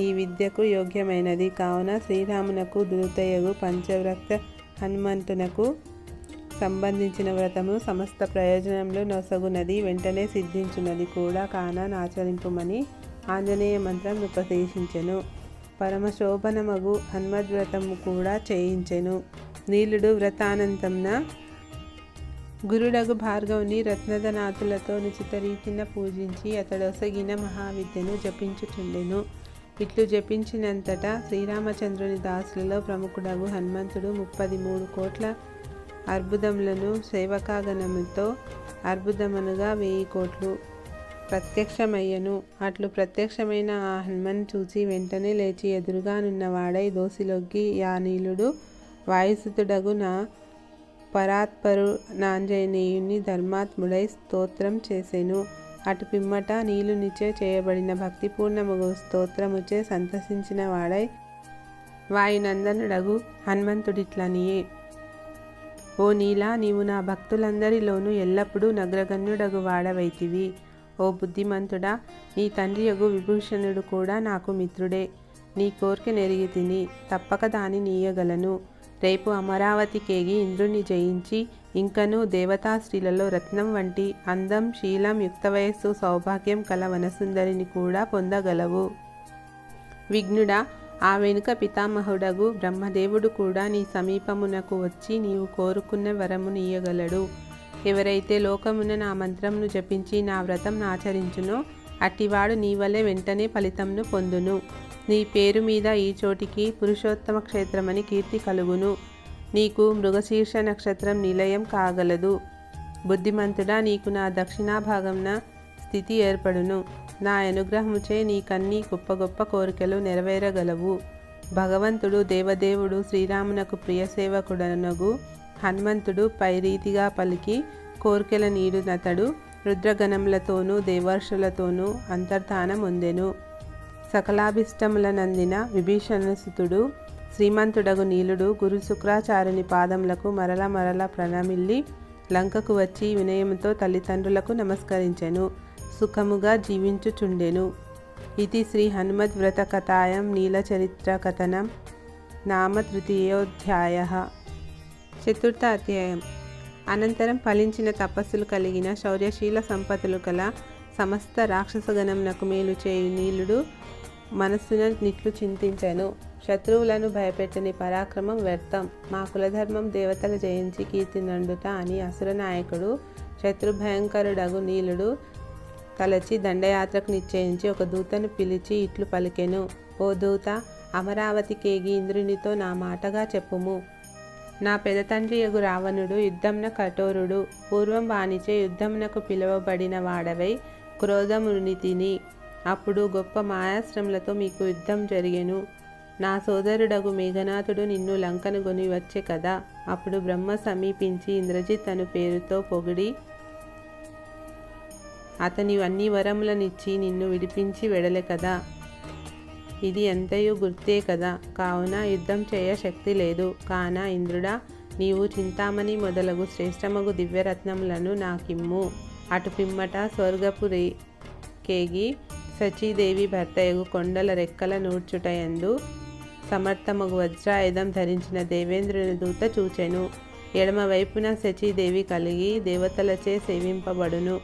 ఈ విద్యకు యోగ్యమైనది. కావున శ్రీరామునకు దురుతయగు పంచవ్రత హనుమంతునకు సంబంధించిన వ్రతము సమస్త ప్రయోజనంలో నొసగునది, వెంటనే సిద్ధించున్నది కూడా కాన ఆచరింపుమని ఆంజనేయ మంత్రం ఉపదేశించెను. పరమశోభనమగు హనుమద్వ్రతము కూడా చేయించెను. నీలుడు వ్రతానంతంన గురుడగు భార్గవుని రత్నధనాతులతో నిశ్చిత రీతిన పూజించి అతడొసగిన మహావిద్యను జపించుచుండెను. ఇట్లు జపించినంతటా శ్రీరామచంద్రుని దాసులలో ప్రముఖుడగు హనుమంతుడు 33 కోట్ల అర్బుదములను సేవకాగణముతో అర్బుదమనుగా 1000 కోట్లు ప్రత్యక్షమయ్యను. అట్లు ప్రత్యక్షమైన ఆ హనుమన్ చూచి వెంటనే లేచి ఎదురుగానున్నవాడై దోసిలొగ్గి, యా నీలుడు వాయుసుతుడగు నా పరాత్పరు నాంజనేయుని ధర్మాత్ముడై స్తోత్రం చేసెను. అటు పిమ్మట నీలునిచే చేయబడిన భక్తిపూర్ణముగు స్తోత్రముచే సంతసించిన వాడై వాయునందనుడగు హనుమంతుడిట్లనియే, ఓ నీలా, నీవు నా భక్తులందరిలోనూ ఎల్లప్పుడూ నగ్రగణ్యుడగు వాడవైతివి. ఓ బుద్ధిమంతుడా, నీ తండ్రి యగు విభూషణుడు కూడా నాకు మిత్రుడే. నీ కోరిక నెరిగి తిని తప్పక దాని నీయగలను. రేపు అమరావతికేగి ఇంద్రుని జయించి ఇంకనూ దేవతా స్త్రీలలో రత్నం వంటి అందం, శీలం, యుక్త వయస్సు, సౌభాగ్యం కల వనసుందరిని కూడా పొందగలవు. విఘ్నుడా, ఆ వెనుక పితామహుడగు బ్రహ్మదేవుడు కూడా నీ సమీపమునకు వచ్చి నీవు కోరుకున్న వరము నీయగలడు. ఎవరైతే లోకమున నా మంత్రమును జపించి నా వ్రతం ఆచరించునో అట్టివాడు నీ వలె వెంటనే ఫలితంను పొందును. నీ పేరు మీద ఈ చోటికి పురుషోత్తమ క్షేత్రమని కీర్తి కలుగును. నీకు మృగశీర్ష నక్షత్రం నిలయం కాగలదు. బుద్ధిమంతుడా, నీకు నా దక్షిణాభాగంన స్థితి ఏర్పడును. నా అనుగ్రహముచే నీకన్నీ గొప్ప గొప్ప కోరికలు నెరవేరగలవు. భగవంతుడు దేవదేవుడు శ్రీరామునకు ప్రియ సేవకుడనగు హనుమంతుడు పై రీతిగా పలికి కోరికల నీడునతడు రుద్రగణములతోనూ దేవర్షులతోనూ అంతర్ధానమొందెను. సకలాభిష్టములనందిన విభీషణసుతుడు శ్రీమంతుడగు నీలుడు గురు శుక్రాచార్యుని పాదములకు మరల మరల ప్రణమిల్లి లంకకు వచ్చి వినయముతో తల్లిదండ్రులకు నమస్కరించెను. సుఖముగా జీవించుచుండెను. ఇది శ్రీ హనుమద్వ్రత కథాయం నీలచరిత్ర కథనం నామ తృతీయోధ్యాయః. చతుర్థ అధ్యాయం. అనంతరం ఫలించిన తపస్సులు కలిగిన శౌర్యశీల సంపత్తులు కల సమస్త రాక్షసగణమునకు మేలు చేయు నీలుడు మనస్సున నిట్లు చింతించెను. శత్రువులను భయపెట్టని పరాక్రమం వ్యర్థం. మా కులధర్మం దేవతలు జయించి కీర్తి నండుట అని అసురనాయకుడు శత్రుభయంకరుడగు నీలుడు తలచి దండయాత్రకు నిశ్చయించి ఒక దూతను పిలిచి ఇట్లు పలికెను. ఓ దూత, అమరావతికేగి ఇంద్రునితో నా మాటగా చెప్పుము. నా పెదతండ్రి యగు రావణుడు యుద్ధంన కఠోరుడు. పూర్వం వానిచే యుద్ధమునకు పిలువబడిన వాడవై క్రోధముని తిని అప్పుడు గొప్ప మాయాశ్రములతో మీకు యుద్ధం జరిగెను. నా సోదరుడగు మేఘనాథుడు నిన్ను లంకను గొని వచ్చే కదా. అప్పుడు బ్రహ్మ సమీపించి ఇంద్రజిత్ అను పేరుతో పొగిడి అతని అన్ని వరములనిచ్చి నిన్ను విడిపించి వెడలే కదా. ఇది ఎంతయు గుర్తే కదా. కావున యుద్ధం చేయ శక్తి లేదు. కాన ఇంద్రుడా, నీవు చింతామణి మొదలగు శ్రేష్టమగు దివ్యరత్నములను నాకిమ్ము. అటు పిమ్మట స్వర్గపు కేగి శచీదేవి భర్తయగు కొండల రెక్కల నూర్చుటయందు సమర్థమగు వజ్రాయుధం ధరించిన దేవేంద్రుని దూత చూచెను. ఎడమవైపున శచీదేవి కలిగి దేవతలచే సేవింపబడును.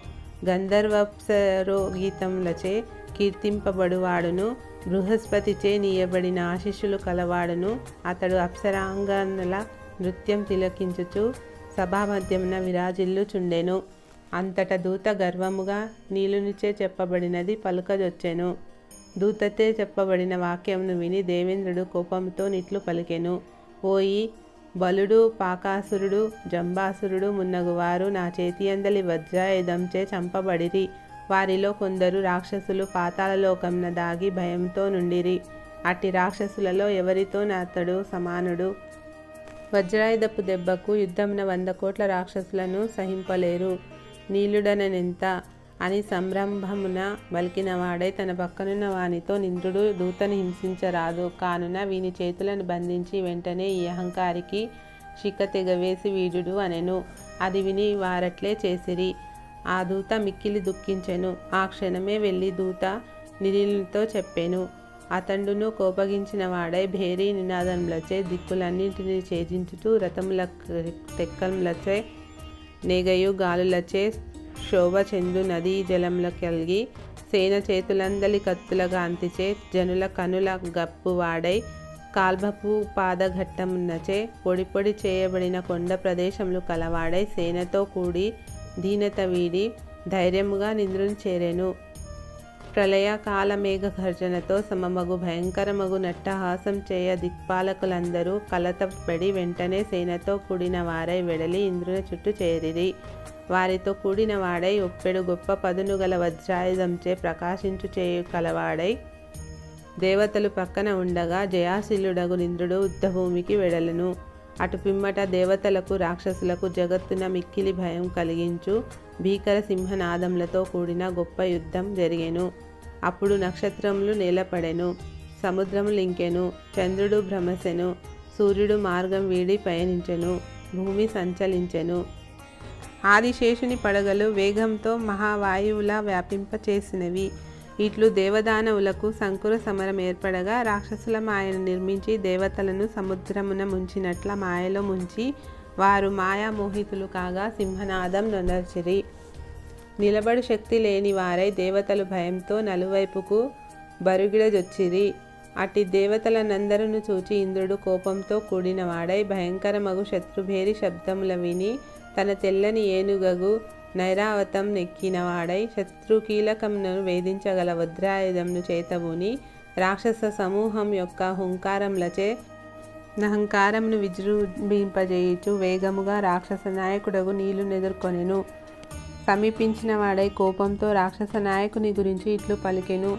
గంధర్వప్సరోగీతములచే కీర్తింపబడువాడును. బృహస్పతిచే నీయబడిన ఆశీస్సులు కలవాడును. అతడు అప్సరాంగనల నృత్యం తిలకించుచు సభామధ్యమున విరాజిల్లుచుండెను. అంతట దూత గర్వముగా నీలునిచే చెప్పబడినది పలుకజొచ్చెను. దూతతే చెప్పబడిన వాక్యమును విని దేవేంద్రుడు కోపంతో నిట్లు పలికెను. ఓయి బలుడు, పాకాసురుడు, జంబాసురుడు మున్నగువారు నా చేతియందలి వజ్రాయుధంచే చంపబడిరి. వారిలో కొందరు రాక్షసులు పాతాళలోకమున దాగి భయంతో నుండిరి. అట్టి రాక్షసులలో ఎవరితో నాతడు సమానుడు. వజ్రాయుధపు దెబ్బకు యుద్ధమున 100 కోట్ల రాక్షసులను సహింపలేరు. నీలుడనెంత అని సంరంభమున వలికినవాడై తన పక్కనున్న వానితో ఇంద్రుడు దూతను హింసించరాదు. కానున వీని చేతులను బంధించి వెంటనే ఈ అహంకారికి శిక్క తెగవేసి వీడుడు అనెను. అది విని వారట్లే చేసిరి. ఆ దూత మిక్కిలి దుఃఖించెను. ఆ క్షణమే వెళ్ళి దూత నీలునితో చెప్పెను. అతండును కోపగించిన వాడై భేరీ నినాదములచే దిక్కులన్నింటినీ ఛేదించుతూ రథముల టెక్కములచే నేగయు గాలులచే శోభ చెందు నదీ జలముల కలిగి సేన చేతులందలి కత్తుల కాంతిచే జనుల కనుల గప్పువాడై కాల్భపు పాదఘట్టమున్నచే పొడి పొడి చేయబడిన కొండ ప్రదేశములు కలవాడై సేనతో కూడి దీనత వీడి ధైర్యముగా నింద్రుని చేరెను. ప్రళయ కాలమేఘ గర్జనతో సమమగు భయంకరమగు నట్టహాసం చేయ దిక్పాలకులందరూ కలతపడి వెంటనే సేనతో కూడిన వారై వెడలి ఇంద్రుని చుట్టూ చేరిరి. వారితో కూడిన వాడై ఒప్పెడు గొప్ప పదును గల వజ్రాయుధంచే ప్రకాశించు చేయు కలవాడై దేవతలు పక్కన ఉండగా జయాశీలుడగు ఇంద్రుడు యుద్ధభూమికి వెడలను. అటు పిమ్మట దేవతలకు రాక్షసులకు జగత్తున మిక్కిలి భయం కలిగించు భీకర సింహనాదములతో కూడిన గొప్ప యుద్ధం జరిగెను. అప్పుడు నక్షత్రములు నేలపడెను, సముద్రము లింకెను, చంద్రుడు భ్రమసెను, సూర్యుడు మార్గం వీడి పయనించెను, భూమి సంచలించెను. ఆదిశేషుని పడగలు వేగంతో మహావాయువులా వ్యాపింపచేసినవి. ఇట్లు దేవదానవులకు సంకుర సమరం ఏర్పడగా రాక్షసుల మాయను నిర్మించి దేవతలను సముద్రమున ముంచినట్ల మాయలో ముంచి వారు మాయామోహితులు కాగా సింహనాదం నొనర్చిరి. నిలబడు శక్తి లేని వారై దేవతలు భయంతో నలువైపుకు బరుగిడజొచ్చిరి. అట్టి దేవతలనందరను చూచి ఇంద్రుడు కోపంతో కూడిన వాడై భయంకరమగు శత్రుభేరి శబ్దముల విని తన తెల్లని ఏనుగగు నైరావతం నెక్కినవాడై శత్రుకీలకమును వేధించగల వజ్రాయుధంను చేతబూని రాక్షస సమూహం యొక్క హుంకారములచే నహంకారమును విజృంభింపజేయుచు వేగముగా రాక్షస నాయకుడగు నీలునెదుర్కొనెను. సమీపించిన వాడై కోపంతో రాక్షస నాయకుని గురించి ఇట్లు పలికెను.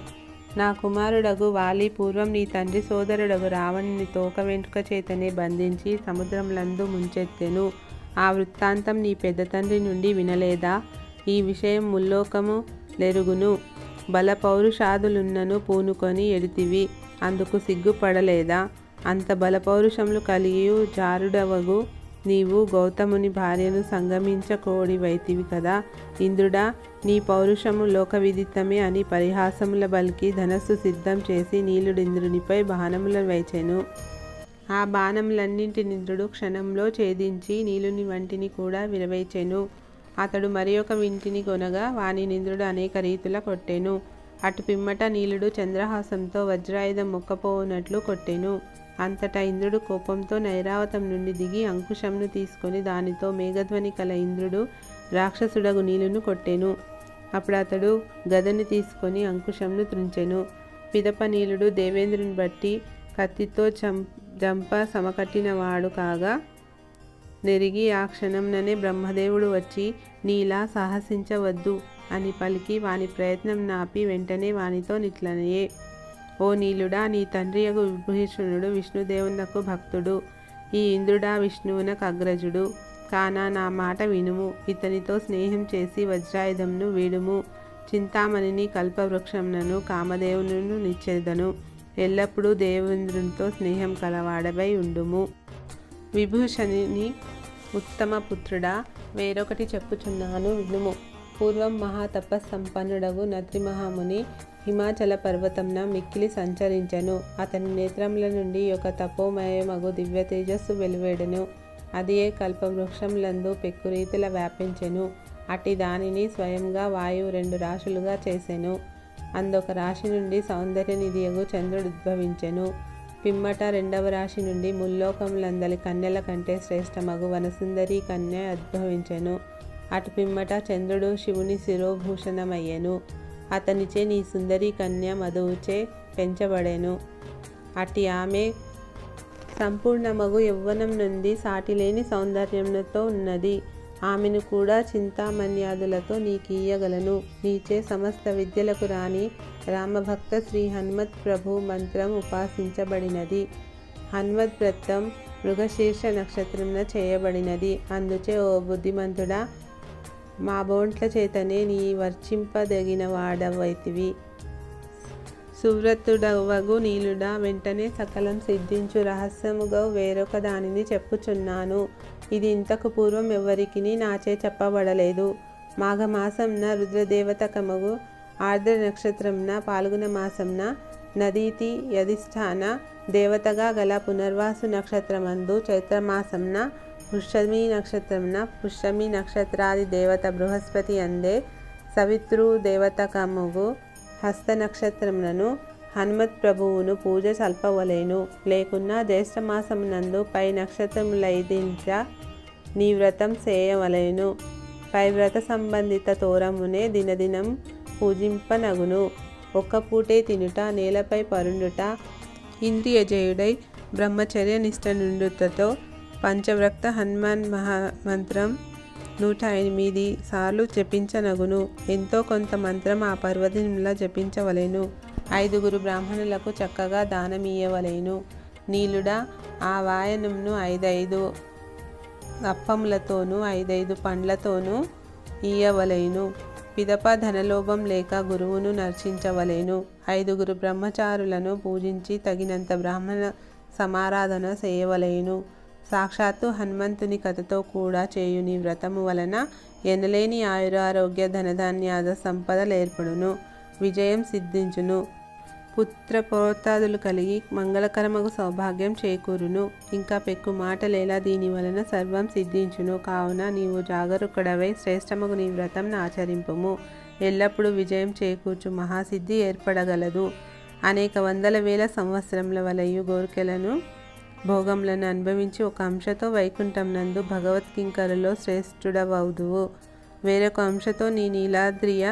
నా కుమారుడగు వాలి పూర్వం నీ తండ్రి సోదరుడగు రావణుని తోక వెంట్రుక చేతనే బంధించి సముద్రములందు ముంచెత్తెను. ఆ వృత్తాంతం నీ పెద్ద తండ్రి నుండి వినలేదా? ఈ విషయం ముల్లోకము లెరుగును. బల పౌరుషాదులున్నను పూనుకొని ఎడితివి, అందుకు సిగ్గుపడలేదా? అంత బలపౌరుషములు కలిగియు జారుడవగు నీవు గౌతముని భార్యను సంగమించకోడివైతివి కదా. ఇంద్రుడా, నీ పౌరుషము లోకవిదితమే అని పరిహాసముల బలికి ధనస్సు సిద్ధం చేసి నీలుడింద్రునిపై బాణముల వేచెను. ఆ బాణములన్నింటినింద్రుడు క్షణంలో ఛేదించి నీలుని వంటిని కూడా విరవేచెను. అతడు మరి ఒక వింటిని కొనగా వాని నింద్రుడు అనేక రీతుల కొట్టెను. అటు పిమ్మట నీలుడు చంద్రహాసంతో వజ్రాయుధం మొక్కపోనట్లు కొట్టెను. అంతటా ఇంద్రుడు కోపంతో నైరావతం నుండి దిగి అంకుశంను తీసుకొని దానితో మేఘధ్వని కల ఇంద్రుడు రాక్షసుడగు నీలును కొట్టెను. అప్పుడు అతడు గదని తీసుకొని అంకుశంను త్రుంచెను. పిదప నీలుడు దేవేంద్రుని బట్టి కత్తితో జంప సమకట్టినవాడు కాగా నెరిగి ఆ క్షణంననే బ్రహ్మదేవుడు వచ్చి నీలా సాహసించవద్దు అని పలికి వాని ప్రయత్నం నాపి వెంటనే వానితో నిట్లనయే. ఓ నీలుడా, నీ తండ్రియగు విభీషణుడు విష్ణుదేవునకు భక్తుడు. ఈ ఇంద్రుడా విష్ణువునకు అగ్రజుడు. కాన నా మాట వినుము. ఇతనితో స్నేహం చేసి వజ్రాయుధంను వీడుము. చింతామణిని కల్పవృక్షంను కామదేవును నిచ్చెదను. ఎల్లప్పుడూ దేవేంద్రునితో స్నేహం కలవాడవై ఉండుము. విభూషణుని ఉత్తమ పుత్రుడా, వేరొకటి చెప్పుచున్నాను వినుము. పూర్వం మహాతపస్సంపన్నుడగు నత్రిమహాముని హిమాచల పర్వతంన మిక్కిలి సంచరించెను. అతని నేత్రముల నుండి ఒక తపోమయమగు దివ్య తేజస్సు వెలువడెను. అదియే కల్పవృక్షంలందు పెక్కురీతిల వ్యాపించెను. అట్టి దానిని స్వయంగా వాయువు 2 రాశులుగా చేసెను. అందొక రాశి నుండి సౌందర్యనిధియగు చంద్రుడు ఉద్భవించెను. పిమ్మట 2వ రాశి నుండి ముల్లోకములందలి కన్యల కంటే శ్రేష్టమగు వనసుందరి కన్య ఉద్భవించెను. అటు పిమ్మట చంద్రుడు శివుని శిరోభూషణమయ్యెను. అతనిచే నీ సుందరి కన్య మధువుచే పెంచబడెను. అట్టి ఆమె సంపూర్ణమగు యవ్వనం నుండి సాటిలేని సౌందర్యముతో ఉన్నది. ఆమెను కూడా చింతామణ్యాదులతో నీకీయగలను. నీచే సమస్త విద్యలకు రాని రామభక్త శ్రీ హనుమత్ ప్రభు మంత్రం ఉపాసించబడినది. హనుమద్ వ్రతం మృగశీర్ష నక్షత్రమున చేయబడినది. అందుచే ఓ బుద్ధిమంతుడా, మా బోంట్ల చేతనే నీ వర్చింపదగిన వాడవైతివి. సువ్రతుడవగు నీలుడా, వెంటనే సకలం సిద్ధించు రహస్యముగా వేరొక దానిని చెప్పుచున్నాను. ఇది ఇంతకు పూర్వం ఎవరికిని నాచే చెప్పబడలేదు. మాఘమాసంన రుద్రదేవతకమగు ఆర్ద్ర నక్షత్రంన పాల్గొన మాసంన నదీతి యధిష్ఠాన దేవతగా గల పునర్వాసు నక్షత్రమందు చైత్రమాసంన పుష్యమి నక్షత్రంన పుష్యమి నక్షత్రాది దేవత బృహస్పతి అందే సవితృ దేవతకముగు హస్త నక్షత్రములను హనుమత్ ప్రభువును పూజ సల్పవలేను. లేకున్నా జ్యేష్ఠమాసమునందు పై నక్షత్రములైదించ నీ వ్రతం చేయవలేను. పై వ్రత సంబంధిత తోరమునే దినదినం పూజింపనగును. ఒక్క పూటే తినుట, నేలపై పరుండుట, ఇంద్రియజయుడై బ్రహ్మచర్య నిష్ఠ నుండుటతో పంచవ్రక్త హనుమాన్ మహామంత్రం 108 సార్లు జపించనగును. ఎంతో కొంత మంత్రం ఆ పర్వదినంలా జపించవలెను. 5 బ్రాహ్మణులకు చక్కగా దానమీయవలెను. నీలుడా, ఆ వాయనంను 5 అప్పములతోనూ 5 పండ్లతోనూ ఇయ్యవలెను. పిదప ధనలోభం లేక గురువును నర్చించవలెను. 5 బ్రహ్మచారులను పూజించి తగినంత బ్రాహ్మణ సమారాధన చేయవలెను. సాక్షాత్తు హనుమంతుని కథతో కూడా చేయుని వ్రతము వలన ఎనలేని ఆయురారోగ్య ధనధాన్యాద సంపదలు ఏర్పడును. విజయం సిద్ధించును. పుత్రపౌత్రాదులు కలిగి మంగళకరమగు సౌభాగ్యం చేకూరును. ఇంకా పెక్కు మాటలేలా దీని వలన సర్వం సిద్ధించును. కావున నీవు జాగరూకుడవై శ్రేష్టమగు నీ వ్రతం ఆచరింపుము. ఎల్లప్పుడూ విజయం చేకూర్చు మహాసిద్ధి ఏర్పడగలదు. అనేక వందల వేల సంవత్సరముల వలయు కోరికలను భోగములను అనుభవించి ఒక అంశతో వైకుంఠం నందు భగవత్కింకరులో శ్రేష్ఠుడవవుదువు. వేరొక అంశతో నీ నీలాద్రియ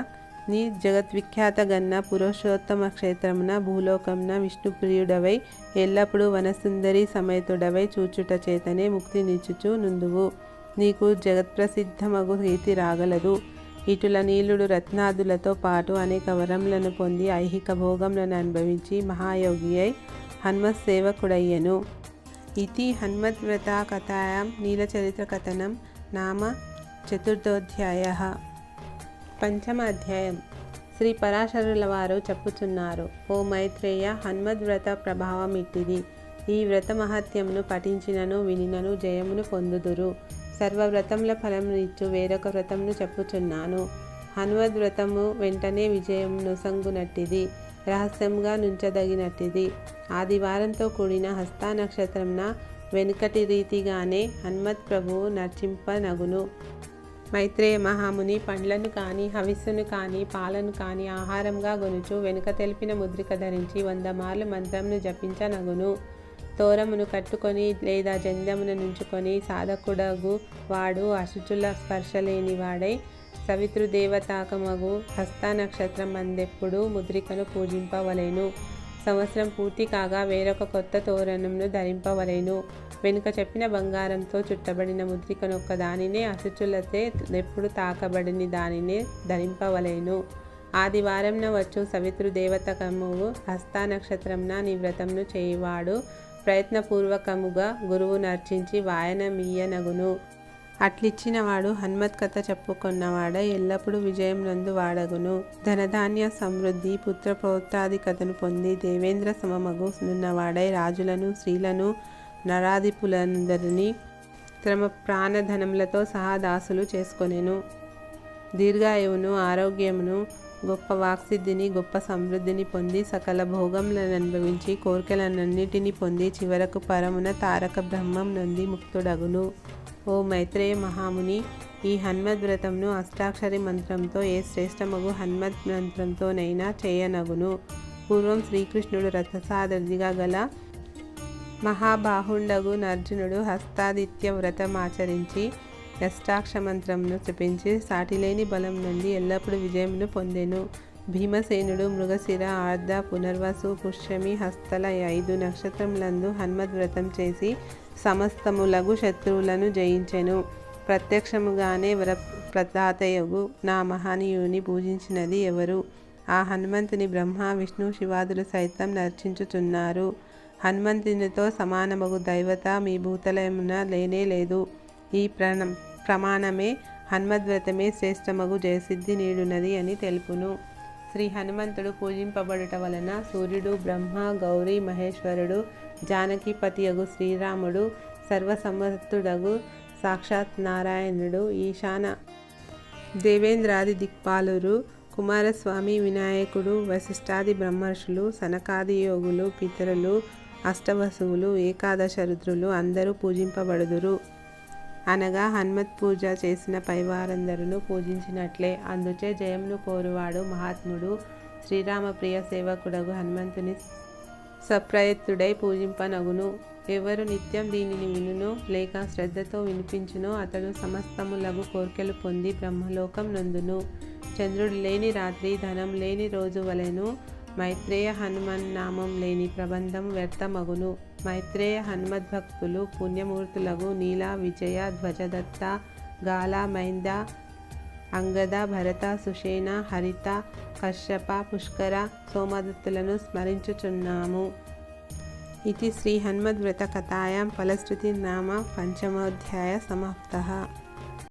నీ జగద్విఖ్యాత గన్న పురుషోత్తమ క్షేత్రమున భూలోకమున విష్ణుప్రియుడవై ఎల్లప్పుడూ వనసుందరి సమేతుడవై చూచుట చేతనే ముక్తి నిచ్చుచు నుందువు. నీకు జగత్ప్రసిద్ధమగు కీర్తి రాగలదు. ఇటుల నీలుడు రత్నాదులతో పాటు అనేక వరములను పొంది ఐహిక భోగములను అనుభవించి మహాయోగి అయి హనుమత్ సేవకుడయ్యను. ఇతి హనుమద్వ్రతా కథాయాం నీలచరిత్ర కథనం నామ చతుర్థోధ్యాయః. 5వ అధ్యాయం. శ్రీ పరాశరుల వారు చెప్పుచున్నారు. ఓ మైత్రేయ, హనుమద్వ్రత ప్రభావం ఇట్టిది. ఈ వ్రత మహత్యమును పఠించినను వినినను జయమును పొందుదురు. సర్వవ్రతముల ఫలమునిచ్చు వేరొక వ్రతమును చెప్పుచున్నాను. హనుమద్వ్రతము వెంటనే విజయమును సంగునట్టిది, రహస్యంగా నుంచదగినట్టిది. ఆదివారంతో కూడిన హస్త నక్షత్రంన వెనుకటి రీతిగానే హనుమత్ ప్రభువు నర్చింపనగును. మైత్రేయ మహాముని పండ్లను కానీ హవిస్సును కానీ పాలను కానీ ఆహారంగా గొనుచు వెనుక తెలిపిన ముద్రిక ధరించి 100 మార్లు మంత్రమును జపించనగును. తోరమును కట్టుకొని లేదా జంధ్యమును నుంచుకొని సాధకుడగు వాడు అశుచుల స్పర్శ లేని వాడై సవితృదేవతాకమగు హస్త నక్షత్రం అందెప్పుడు ముద్రికను పూజింపవలెను. సంవత్సరం పూర్తి కాగా వేరొక కొత్త తోరణమును ధరింపవలెను. వెనుక చెప్పిన బంగారంతో చుట్టబడిన ముద్రికనొక్క దానినే అశుచులతే ఎప్పుడు తాకబడిన దానినే ధరింపవలెను. ఆదివారంన వచ్చు సవితృదేవతకముగు హస్త నక్షత్రంన నీ వ్రతంను చేయువాడు ప్రయత్నపూర్వకముగా గురువు నర్చించి వాయనమీయనగును. అట్లిచ్చిన వాడు హనుమత్ కథ చెప్పుకొన్నవాడై ఎల్లప్పుడూ విజయం నందు వాడగును. ధనధాన్య సమృద్ధి పుత్ర పౌత్రాధికతను పొంది దేవేంద్ర సమమగు నున్నవాడై రాజులను స్త్రీలను నరాధిపులందరినీ తమ ప్రాణధనములతో సహా దాసులు చేసుకొనెను. దీర్ఘాయువును ఆరోగ్యమును గొప్ప వాక్సిద్ధిని గొప్ప సమృద్ధిని పొంది సకల భోగములను అనుభవించి కోరికలన్నిటిని పొంది చివరకు పరమున తారక బ్రహ్మం నుండి ముక్తుడగును. ఓ మైత్రేయ మహాముని, ఈ హనుమద్వ్రతంను అష్టాక్షరి మంత్రంతో ఏ శ్రేష్టమగు హనుమద్ మంత్రంతోనైనా చేయనగును. పూర్వం శ్రీకృష్ణుడు రథసారథిగా గల మహాబాహుండగు అర్జునుడు హస్తాదిత్య వ్రతమాచరించి అష్టాక్ష మంత్రంను జపించి సాటిలేని బలం నుండి ఎల్లప్పుడూ విజయమును పొందెను. భీమసేనుడు మృగశిర ఆర్ధ పునర్వసు పుష్యమి హస్తల 5 నక్షత్రములందు హనుమద్వ్రతం చేసి సమస్తములగు శత్రువులను జయించెను. ప్రత్యక్షముగానే వరప్రదాతయగు నా మహనీయుని పూజించినది ఎవరు? ఆ హనుమంతుని బ్రహ్మ విష్ణు శివాదులు సైతం నర్చించుచున్నారు. హనుమంతునితో సమానమగు దైవత మీ భూతలమున లేనే లేదు. ఈ ప్రమాణమే హనుమద్వ్రతమే శ్రేష్టమగు జయసిద్ధి నీడునది అని తెలుపును. శ్రీ హనుమంతుడు పూజింపబడుట వలన సూర్యుడు బ్రహ్మ గౌరీ మహేశ్వరుడు జానకీపతియగు శ్రీరాముడు సర్వసమర్థుడగు సాక్షాత్ నారాయణుడు ఈశాన దేవేంద్రాది దిక్పాలురు కుమారస్వామి వినాయకుడు వశిష్ఠాది బ్రహ్మర్షులు సనకాది యోగులు పితరులు అష్టవసువులు ఏకాదశ రుద్రులు అందరూ పూజింపబడుదురు. అనగా హనుమత్ పూజ చేసిన పైవారందరూ పూజించినట్లే. అందుచే జయమును కోరువాడు మహాత్ముడు శ్రీరామ ప్రియ సేవకుడగు హనుమంతుని సప్రయత్తుడై పూజింపనగును. ఎవరు నిత్యం దీనిని వినునో లేక శ్రద్ధతో వినిపించునో అతడు సమస్తములగు కోర్కెలు పొంది బ్రహ్మలోకం నందును. చంద్రుడు లేని రాత్రి ధనం లేని రోజు వలెను మైత్రేయ హనుమన్నామం లేని ప్రబంధం వ్యర్థమగును. మైత్రేయ హనుమద్భక్తులు పుణ్యమూర్తులగు నీల విజయ ధ్వజదత్త గాల మైంద అంగద భరత సుషేణ హరిత కశ్యప పుష్కర సోమదత్తులను స్మరించుచున్నాము. ఇది శ్రీ హనుమద్వ్రత కథాయాం ఫలశ్రుతి నామ పంచమోధ్యాయ సమాప్తః.